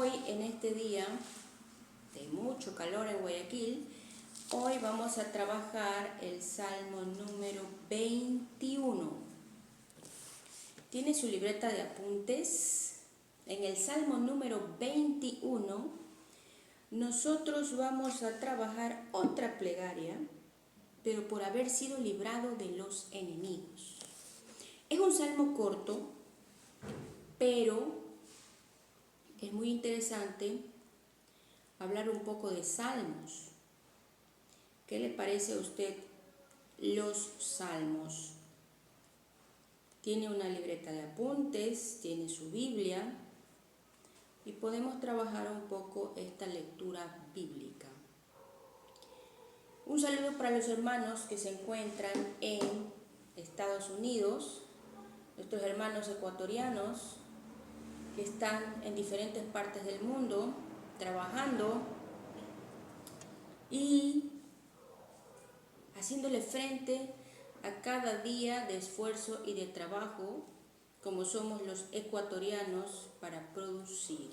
Hoy, en este día de mucho calor en Guayaquil, hoy vamos a trabajar el Salmo número 21. ¿Tiene su libreta de apuntes? En el Salmo número 21, nosotros vamos a trabajar otra plegaria, pero por haber sido librado de los enemigos. Es un salmo corto, pero es muy interesante hablar un poco de salmos. ¿Qué le parece a usted los salmos? Tiene una libreta de apuntes, tiene su Biblia y podemos trabajar un poco esta lectura bíblica. Un saludo para los hermanos que se encuentran en Estados Unidos, nuestros hermanos ecuatorianos que están en diferentes partes del mundo trabajando y haciéndole frente a cada día de esfuerzo y de trabajo, como somos los ecuatorianos, para producir.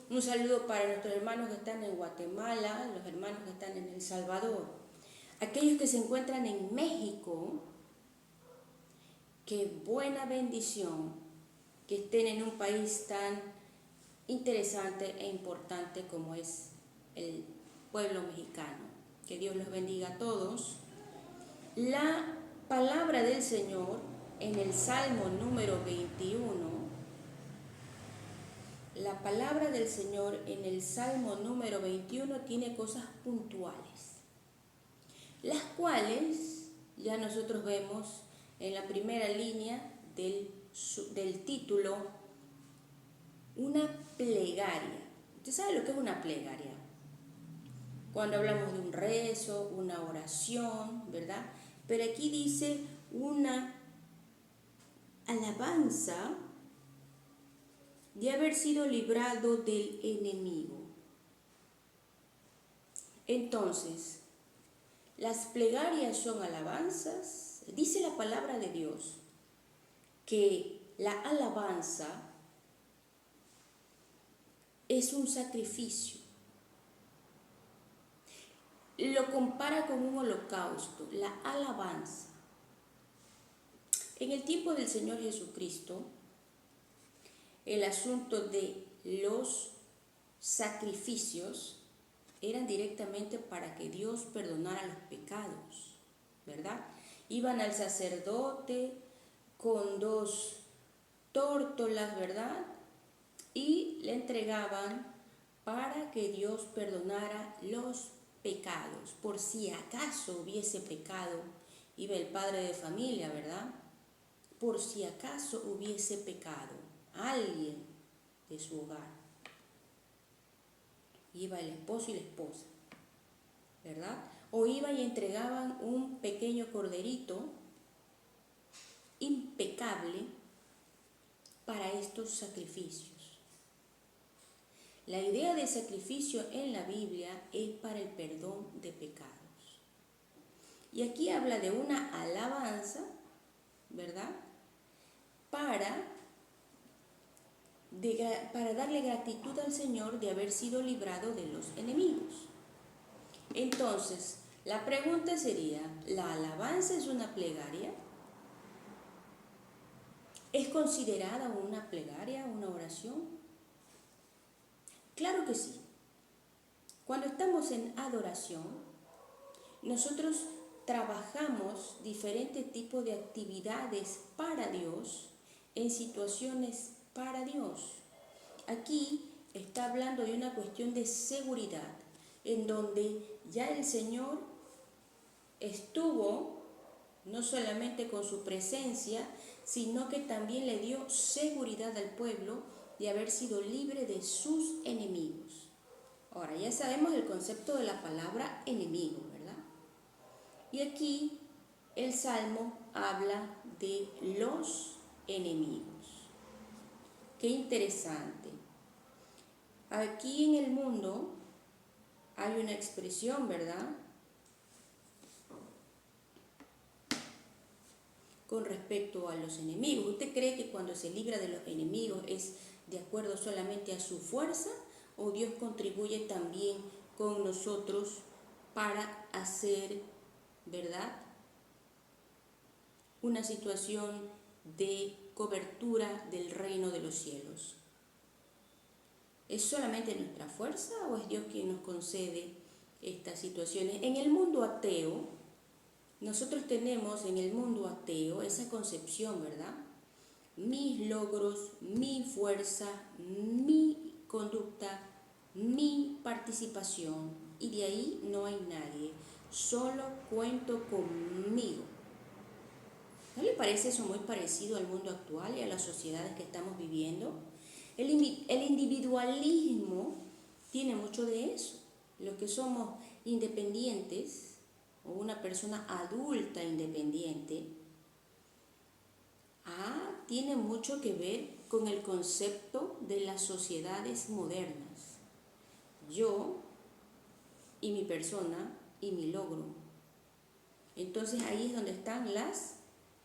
Un saludo para nuestros hermanos que están en Guatemala, los hermanos que están en El Salvador, aquellos que se encuentran en México. Qué buena bendición que estén en un país tan interesante e importante como es el pueblo mexicano. Que Dios los bendiga a todos. La palabra del Señor en el Salmo número 21, la palabra del Señor en el Salmo número 21 tiene cosas puntuales, las cuales ya nosotros vemos en la primera línea del título, una plegaria. ¿Usted sabe lo que es una plegaria? Cuando hablamos de un rezo, una oración, ¿verdad? Pero aquí dice una alabanza de haber sido librado del enemigo. Entonces, las plegarias son alabanzas. Dice la palabra de Dios que la alabanza es un sacrificio. Lo compara con un holocausto, la alabanza. En el tiempo del Señor Jesucristo, el asunto de los sacrificios eran directamente para que Dios perdonara los pecados, ¿verdad? Iban al sacerdote con 2 tórtolas, ¿verdad? Y le entregaban para que Dios perdonara los pecados. Por si acaso hubiese pecado, iba el padre de familia, ¿verdad? Por si acaso hubiese pecado alguien de su hogar, iba el esposo y la esposa, ¿verdad? O iba y entregaban un pequeño corderito impecable para estos sacrificios. La idea de sacrificio en la Biblia es para el perdón de pecados. Y aquí habla de una alabanza, ¿verdad? Para darle gratitud al Señor de haber sido librado de los enemigos. Entonces, la pregunta sería, ¿la alabanza es una plegaria? ¿Es considerada una plegaria, una oración? Claro que sí. Cuando estamos en adoración, nosotros trabajamos diferentes tipos de actividades para Dios en situaciones para Dios. Aquí está hablando de una cuestión de seguridad, en donde ya el Señor estuvo no solamente con su presencia, sino que también le dio seguridad al pueblo de haber sido libre de sus enemigos. Ahora, ya sabemos el concepto de la palabra enemigo, ¿verdad? Y aquí el Salmo habla de los enemigos. Qué interesante. Aquí en el mundo hay una expresión, ¿verdad?, con respecto a los enemigos. ¿Usted cree que cuando se libra de los enemigos es de acuerdo solamente a su fuerza o Dios contribuye también con nosotros para hacer, ¿verdad?, una situación de cobertura del reino de los cielos. ¿Es solamente nuestra fuerza o es Dios quien nos concede estas situaciones? En el mundo ateo, nosotros tenemos en el mundo ateo esa concepción, ¿verdad? Mis logros, mi fuerza, mi conducta, mi participación, y de ahí no hay nadie, solo cuento conmigo. ¿No le parece eso muy parecido al mundo actual y a las sociedades que estamos viviendo? El individualismo tiene mucho de eso. Los que somos independientes o una persona adulta independiente, tiene mucho que ver con el concepto de las sociedades modernas. Yo y mi persona y mi logro. Entonces ahí es donde están las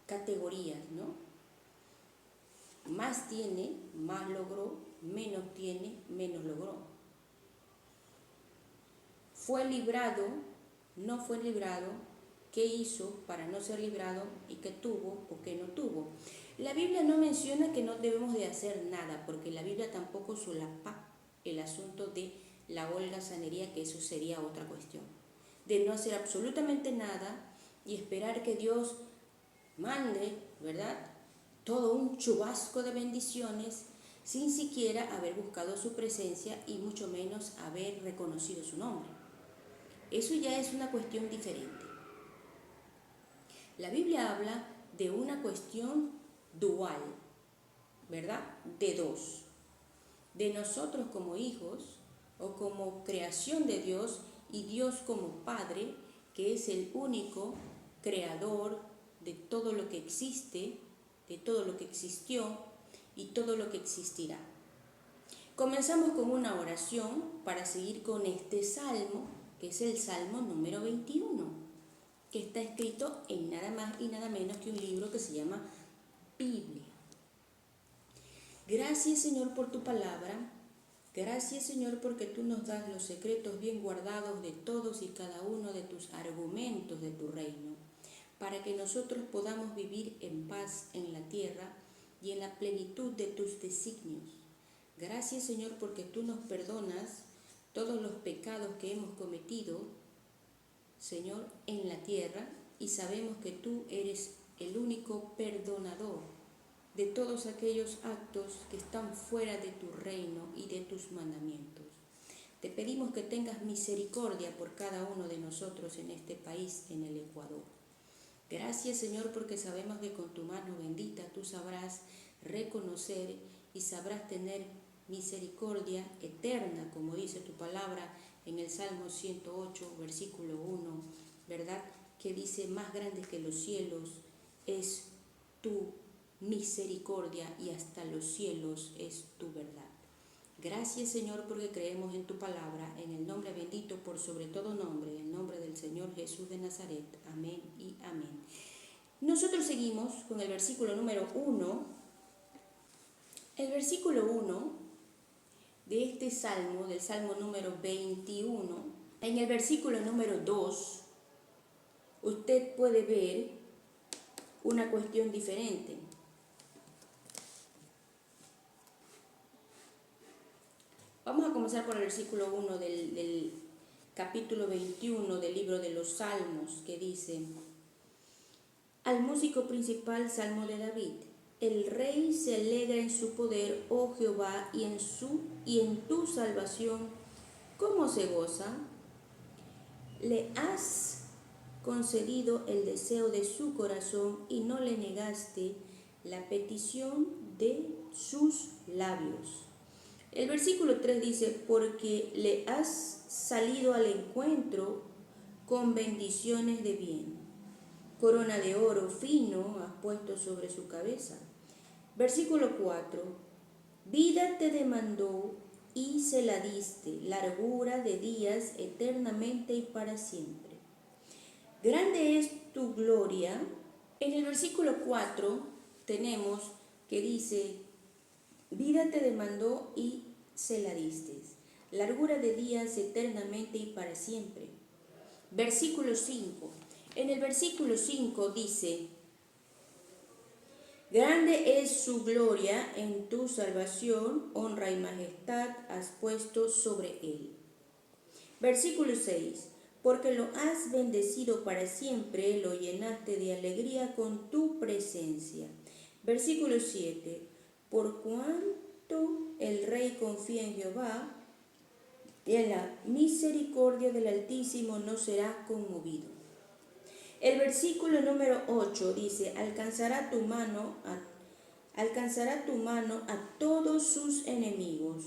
categorías, ¿no? Más tiene, más logró, menos tiene, menos logró. Fue librado, no fue librado, qué hizo para no ser librado y qué tuvo o qué no tuvo. La Biblia no menciona que no debemos de hacer nada, porque la Biblia tampoco solapa el asunto de la holgazanería, que eso sería otra cuestión. De no hacer absolutamente nada y esperar que Dios mande, ¿verdad?, todo un chubasco de bendiciones sin siquiera haber buscado su presencia y mucho menos haber reconocido su nombre. Eso ya es una cuestión diferente. La Biblia habla de una cuestión dual, ¿verdad?, de dos. De nosotros como hijos o como creación de Dios y Dios como Padre, que es el único creador de todo lo que existe, de todo lo que existió y todo lo que existirá. Comenzamos con una oración para seguir con este salmo, que es el Salmo número 21, que está escrito en nada más y nada menos que un libro que se llama Biblia. Gracias, Señor, por tu palabra. Gracias, Señor, porque tú nos das los secretos bien guardados de todos y cada uno de tus argumentos de tu reino, para que nosotros podamos vivir en paz en la tierra y en la plenitud de tus designios. Gracias, Señor, porque tú nos perdonas todos los pecados que hemos cometido, Señor, en la tierra, y sabemos que tú eres el único perdonador de todos aquellos actos que están fuera de tu reino y de tus mandamientos. Te pedimos que tengas misericordia por cada uno de nosotros en este país, en el Ecuador. Gracias, Señor, porque sabemos que con tu mano bendita tú sabrás reconocer y sabrás tener misericordia eterna, como dice tu palabra en el Salmo 108, versículo 1, ¿verdad?, que dice: más grande que los cielos es tu misericordia y hasta los cielos es tu verdad. Gracias, Señor, porque creemos en tu palabra, en el nombre bendito por sobre todo nombre, en el nombre del Señor Jesús de Nazaret. Amén y amén. Nosotros seguimos con el versículo número 1. El versículo 1 de este salmo, del salmo número 21, en el versículo número 2, usted puede ver una cuestión diferente. Vamos a comenzar por el versículo 1 del capítulo 21 del libro de los Salmos, que dice: al músico principal, salmo de David. El rey se alegra en su poder, oh Jehová, y en tu salvación, ¿cómo se goza? Le has concedido el deseo de su corazón y no le negaste la petición de sus labios. El versículo 3 dice: porque le has salido al encuentro con bendiciones de bien. Corona de oro fino has puesto sobre su cabeza. Versículo 4. Vida te demandó y se la diste, largura de días eternamente y para siempre. Grande es tu gloria. En el versículo 4 tenemos que dice: Vida te demandó y se la diste. Largura de días eternamente y para siempre. Versículo 5. En el versículo 5 dice: grande es su gloria en tu salvación, honra y majestad has puesto sobre él. Versículo 6. Porque lo has bendecido para siempre, lo llenaste de alegría con tu presencia. Versículo 7. Por cuanto el rey confía en Jehová, y en la misericordia del Altísimo no será conmovido. El versículo número 8 dice: alcanzará tu mano a todos sus enemigos.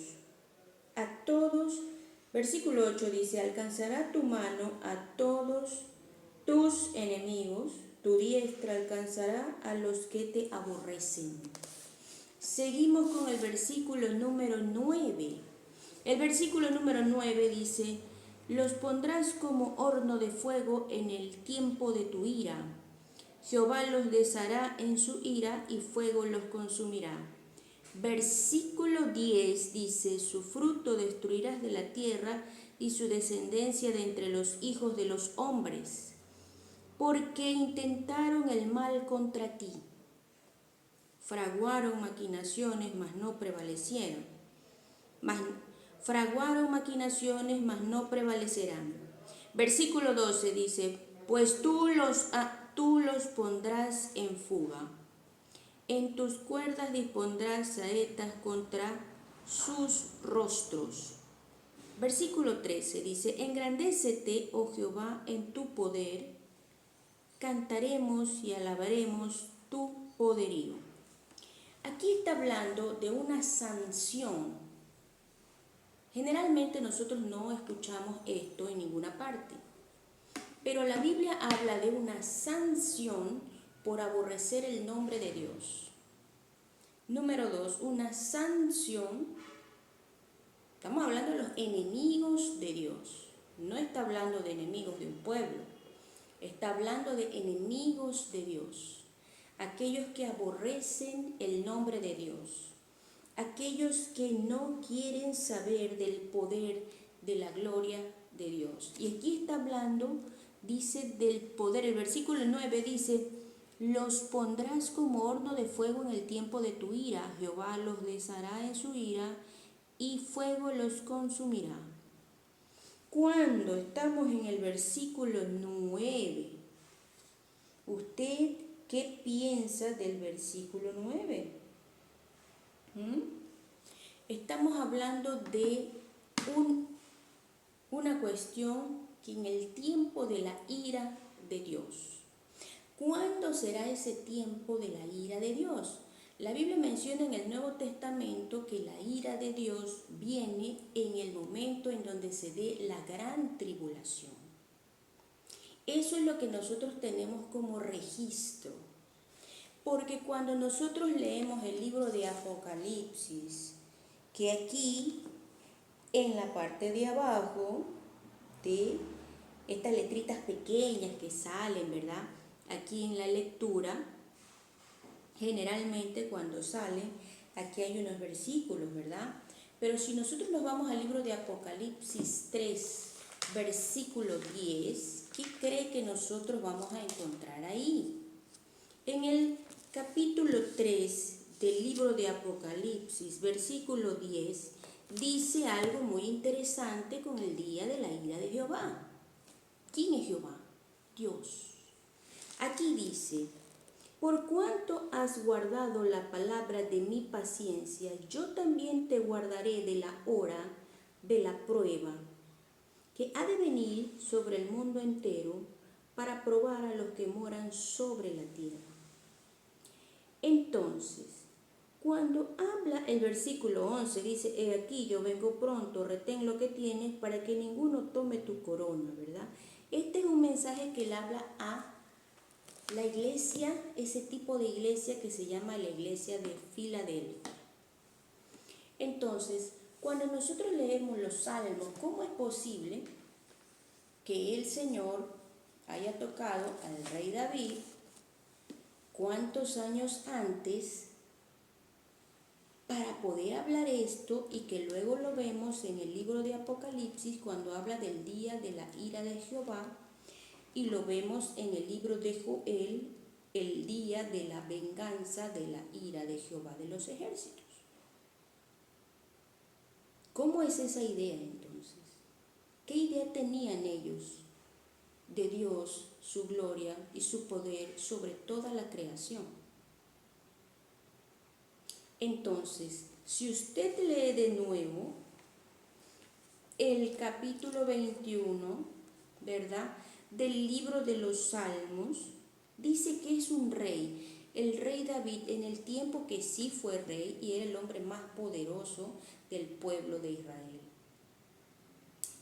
A todos. Versículo 8 dice: alcanzará tu mano a todos tus enemigos, tu diestra alcanzará a los que te aborrecen. Seguimos con el versículo número 9. El versículo número 9 dice: los pondrás como horno de fuego en el tiempo de tu ira. Jehová los deshará en su ira y fuego los consumirá. Versículo 10 dice: su fruto destruirás de la tierra y su descendencia de entre los hijos de los hombres, porque intentaron el mal contra ti. Fraguaron maquinaciones, mas no prevalecieron. Fraguaron maquinaciones, mas no prevalecerán. Versículo 12 dice: pues tú los pondrás en fuga. En tus cuerdas dispondrás saetas contra sus rostros. Versículo 13 dice: engrandécete, oh Jehová, en tu poder, cantaremos y alabaremos tu poderío. Aquí está hablando de una sanción. Generalmente nosotros no escuchamos esto en ninguna parte, pero la Biblia habla de una sanción por aborrecer el nombre de Dios. Número 2, una sanción. Estamos hablando de los enemigos de Dios. No está hablando de enemigos de un pueblo. Está hablando de enemigos de Dios. Aquellos que aborrecen el nombre de Dios. Aquellos que no quieren saber del poder, de la gloria de Dios. Y aquí está hablando, dice, del poder. El versículo 9 dice: los pondrás como horno de fuego en el tiempo de tu ira. Jehová los deshará en su ira y fuego los consumirá. Cuando estamos en el versículo 9, ¿usted qué piensa del versículo 9? Estamos hablando de una cuestión que en el tiempo de la ira de Dios. ¿Cuándo será ese tiempo de la ira de Dios? La Biblia menciona en el Nuevo Testamento que la ira de Dios viene en el momento en donde se dé la gran tribulación. Eso es lo que nosotros tenemos como registro. Porque cuando nosotros leemos el libro de Apocalipsis, que aquí en la parte de abajo de estas letritas pequeñas que salen, ¿verdad? Aquí en la lectura, generalmente cuando salen, aquí hay unos versículos, ¿verdad? Pero si nosotros nos vamos al libro de Apocalipsis 3, versículo 10, ¿qué cree que nosotros vamos a encontrar ahí? En el capítulo 3 del libro de Apocalipsis, versículo 10, dice algo muy interesante con el día de la ira de Jehová. ¿Quién es Jehová? Dios. Aquí dice: por cuanto has guardado la palabra de mi paciencia, yo también te guardaré de la hora de la prueba, que ha de venir sobre el mundo entero para probar a los que moran sobre la tierra. Entonces, cuando habla el versículo 11, dice: he aquí yo vengo pronto, retén lo que tienes para que ninguno tome tu corona, ¿verdad? Este es un mensaje que le habla a la iglesia, ese tipo de iglesia que se llama la iglesia de Filadelfia. Entonces, cuando nosotros leemos los salmos, ¿cómo es posible que el Señor haya tocado al rey David cuántos años antes para poder hablar esto y que luego lo vemos en el libro de Apocalipsis cuando habla del día de la ira de Jehová y lo vemos en el libro de Joel, el día de la venganza de la ira de Jehová de los ejércitos. ¿Cómo es esa idea entonces? ¿Qué idea tenían ellos de Dios, su gloria y su poder sobre toda la creación? Entonces, si usted lee de nuevo el capítulo 21, ¿verdad?, del libro de los Salmos, dice que es un rey, el rey David, en el tiempo que sí fue rey y era el hombre más poderoso del pueblo de Israel.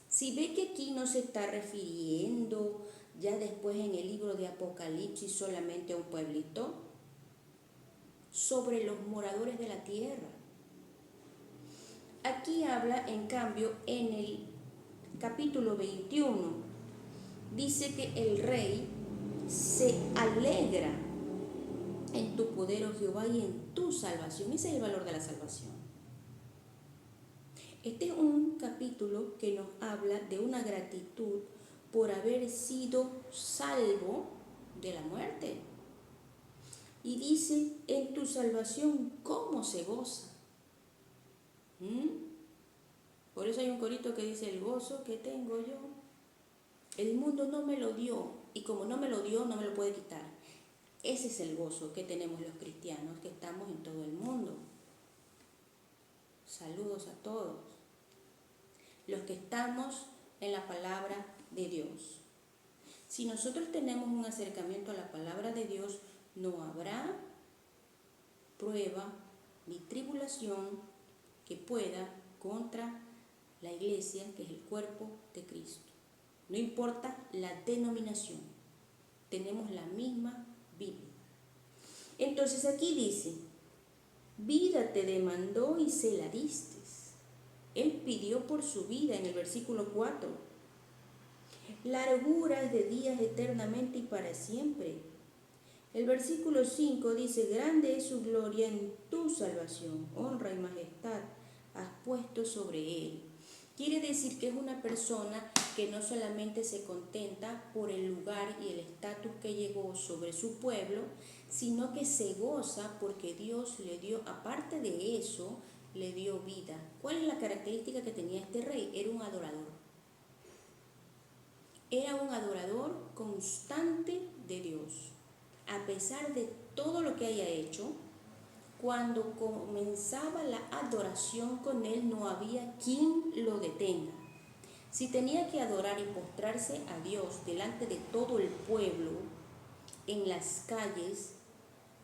Si ve que aquí no se está refiriendo ya después en el libro de Apocalipsis solamente a un pueblito, sobre los moradores de la tierra. Aquí habla, en cambio, en el capítulo 21, dice que el rey se alegra en tu poder, oh Jehová, y en tu salvación. Ese es el valor de la salvación. Este es un capítulo que nos habla de una gratitud por haber sido salvo de la muerte. Y dice, en tu salvación, ¿cómo se goza? Por eso hay un corito que dice, el gozo que tengo yo, el mundo no me lo dio, y como no me lo dio, no me lo puede quitar. Ese es el gozo que tenemos los cristianos, que estamos en todo el mundo. Saludos a todos los que estamos en la palabra de Dios. Si nosotros tenemos un acercamiento a la palabra de Dios, no habrá prueba ni tribulación que pueda contra la iglesia, que es el cuerpo de Cristo. No importa la denominación, tenemos la misma Biblia. Entonces aquí dice, vida te demandó y se la diste. Él pidió por su vida en el versículo 4. Larguras de días eternamente y para siempre. El versículo 5 dice, grande es su gloria en tu salvación, honra y majestad has puesto sobre él. Quiere decir que es una persona que no solamente se contenta por el lugar y el estatus que llegó sobre su pueblo, sino que se goza porque Dios le dio, aparte de eso, le dio vida. ¿Cuál es la característica que tenía este rey? Era un adorador. Era un adorador constante de Dios. A pesar de todo lo que haya hecho, cuando comenzaba la adoración con él, no había quien lo detenga. Si tenía que adorar y postrarse a Dios delante de todo el pueblo, en las calles,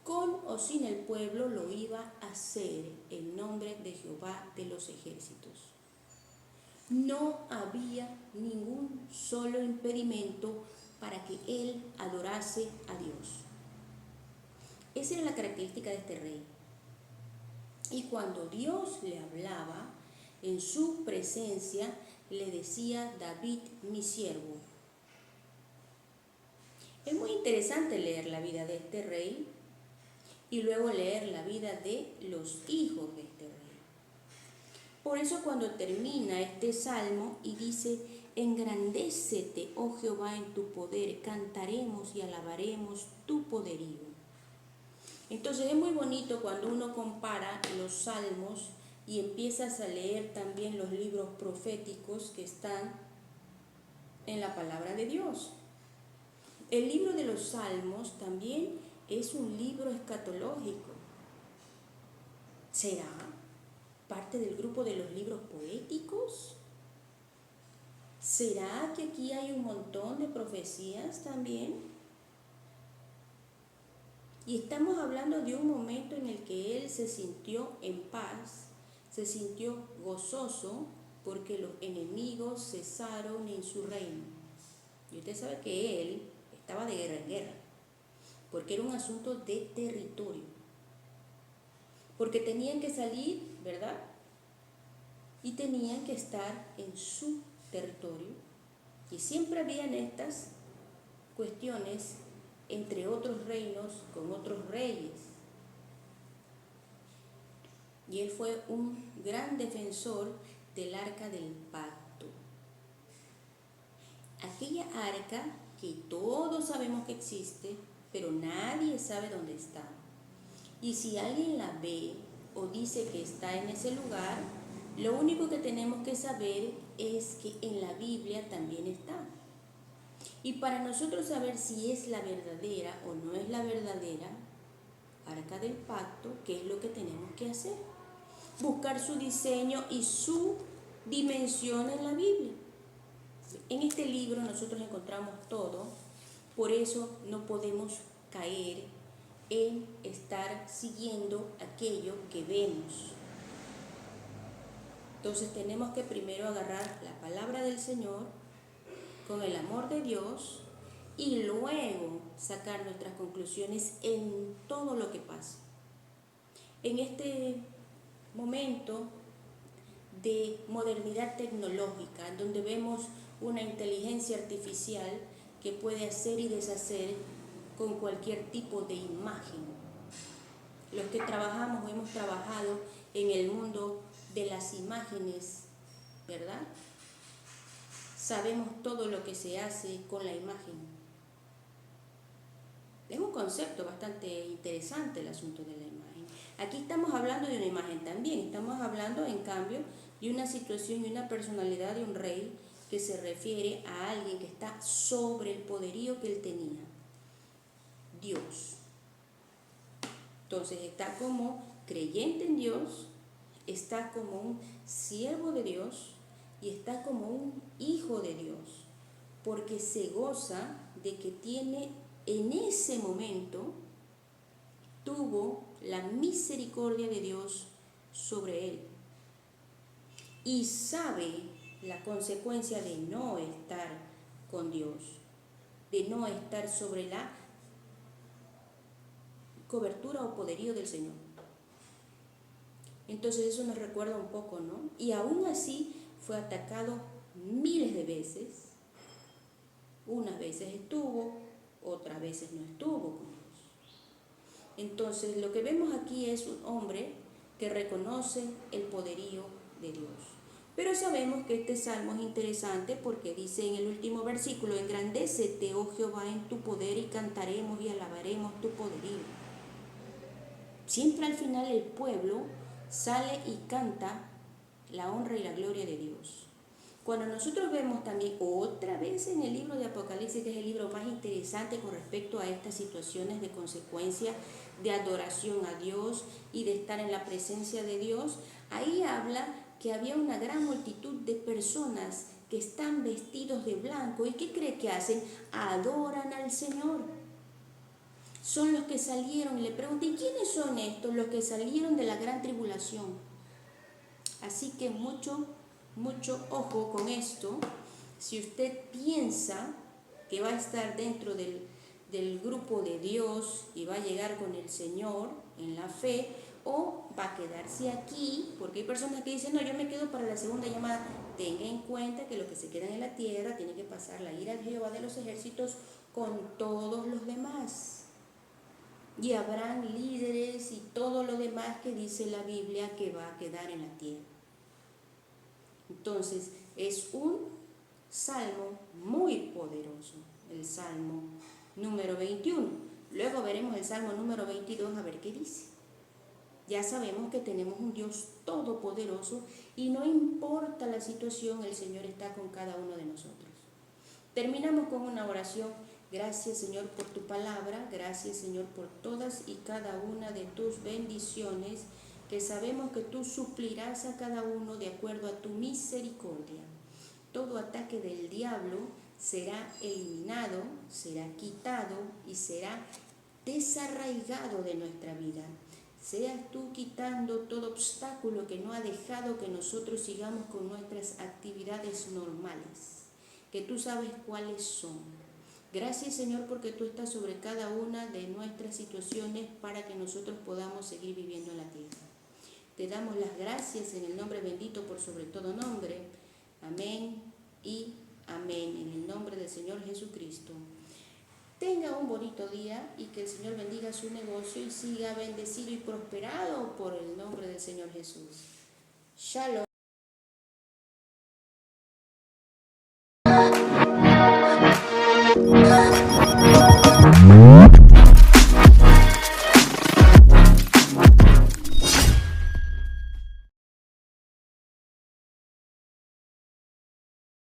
con o sin el pueblo, lo iba a hacer en nombre de Jehová de los ejércitos. No había ningún solo impedimento para que él adorase a Dios. Esa era la característica de este rey. Y cuando Dios le hablaba, en su presencia le decía, David, mi siervo. Es muy interesante leer la vida de este rey y luego leer la vida de los hijos de este rey. Por eso cuando termina este salmo y dice, engrandécete, oh Jehová, en tu poder, cantaremos y alabaremos tu poderío. Entonces es muy bonito cuando uno compara los salmos y empiezas a leer también los libros proféticos que están en la palabra de Dios. El libro de los salmos también es un libro escatológico. ¿Será parte del grupo de los libros poéticos? ¿Será que aquí hay un montón de profecías también? Y estamos hablando de un momento en el que él se sintió en paz, se sintió gozoso porque los enemigos cesaron en su reino. Y usted sabe que él estaba de guerra en guerra, porque era un asunto de territorio. Porque tenían que salir, ¿verdad? Y tenían que estar en su territorio. Y siempre habían estas cuestiones entre otros reinos con otros reyes. y él fue un gran defensor del arca del pacto. Aquella arca que todos sabemos que existe, pero nadie sabe dónde está. Y si alguien la ve o dice que está en ese lugar, lo único que tenemos que saber es que en la Biblia también está. Y para nosotros saber si es la verdadera o no es la verdadera arca del pacto, ¿qué es lo que tenemos que hacer? Buscar su diseño y su dimensión en la Biblia. En este libro nosotros encontramos todo, por eso no podemos caer en estar siguiendo aquello que vemos. Entonces tenemos que primero agarrar la palabra del Señor con el amor de Dios y luego sacar nuestras conclusiones en todo lo que pasa. En este momento de modernidad tecnológica, donde vemos una inteligencia artificial que puede hacer y deshacer con cualquier tipo de imagen. Los que trabajamos o hemos trabajado en el mundo de las imágenes, ¿verdad? Sabemos todo lo que se hace con la imagen. Es un concepto bastante interesante el asunto de la imagen. Aquí estamos hablando de una imagen también, estamos hablando en cambio de una situación y una personalidad de un rey que se refiere a alguien que está sobre el poderío que él tenía, Dios. Entonces está como creyente en Dios, está como un siervo de Dios y está como un hijo de Dios, porque se goza de que tiene en ese momento, tuvo la misericordia de Dios sobre él y sabe la consecuencia de no estar con Dios, de no estar sobre la cobertura o poderío del Señor. Entonces eso nos recuerda un poco, ¿no? Y aún así fue atacado miles de veces. Unas veces estuvo, otras veces no estuvo con Dios. Entonces lo que vemos aquí es un hombre que reconoce el poderío de Dios. Pero sabemos que este salmo es interesante porque dice en el último versículo: engrandécete, oh Jehová, en tu poder y cantaremos y alabaremos tu poderío. Siempre al final el pueblo sale y canta la honra y la gloria de Dios. Cuando nosotros vemos también otra vez en el libro de Apocalipsis, que es el libro más interesante con respecto a estas situaciones de consecuencia, de adoración a Dios y de estar en la presencia de Dios, ahí habla que había una gran multitud de personas que están vestidos de blanco. ¿Y qué cree que hacen? Adoran al Señor. Son los que salieron, y le pregunté, ¿y quiénes son estos? Los que salieron de la gran tribulación. Así que mucho ojo con esto. Si usted piensa que va a estar dentro del grupo de Dios y va a llegar con el Señor en la fe, o va a quedarse aquí, porque hay personas que dicen, no, yo me quedo para la segunda llamada. Tenga en cuenta que los que se quedan en la tierra tienen que pasar la ira de Jehová de los ejércitos con todos los demás. Y habrán líderes y todo lo demás que dice la Biblia que va a quedar en la tierra. Entonces es un salmo muy poderoso, el salmo número 21. Luego veremos el salmo número 22 a ver qué dice. Ya sabemos que tenemos un Dios todopoderoso y no importa la situación, el Señor está con cada uno de nosotros. Terminamos con una oración. Gracias, Señor, por tu palabra. Gracias, Señor, por todas y cada una de tus bendiciones, que sabemos que tú suplirás a cada uno de acuerdo a tu misericordia. Todo ataque del diablo será eliminado, será quitado y será desarraigado de nuestra vida. Seas tú quitando todo obstáculo que no ha dejado que nosotros sigamos con nuestras actividades normales, que tú sabes cuáles son. Gracias, Señor, porque tú estás sobre cada una de nuestras situaciones para que nosotros podamos seguir viviendo en la tierra. Te damos las gracias en el nombre bendito por sobre todo nombre. Amén y amén. En el nombre del Señor Jesucristo. Tenga un bonito día y que el Señor bendiga su negocio y siga bendecido y prosperado por el nombre del Señor Jesús. Shalom.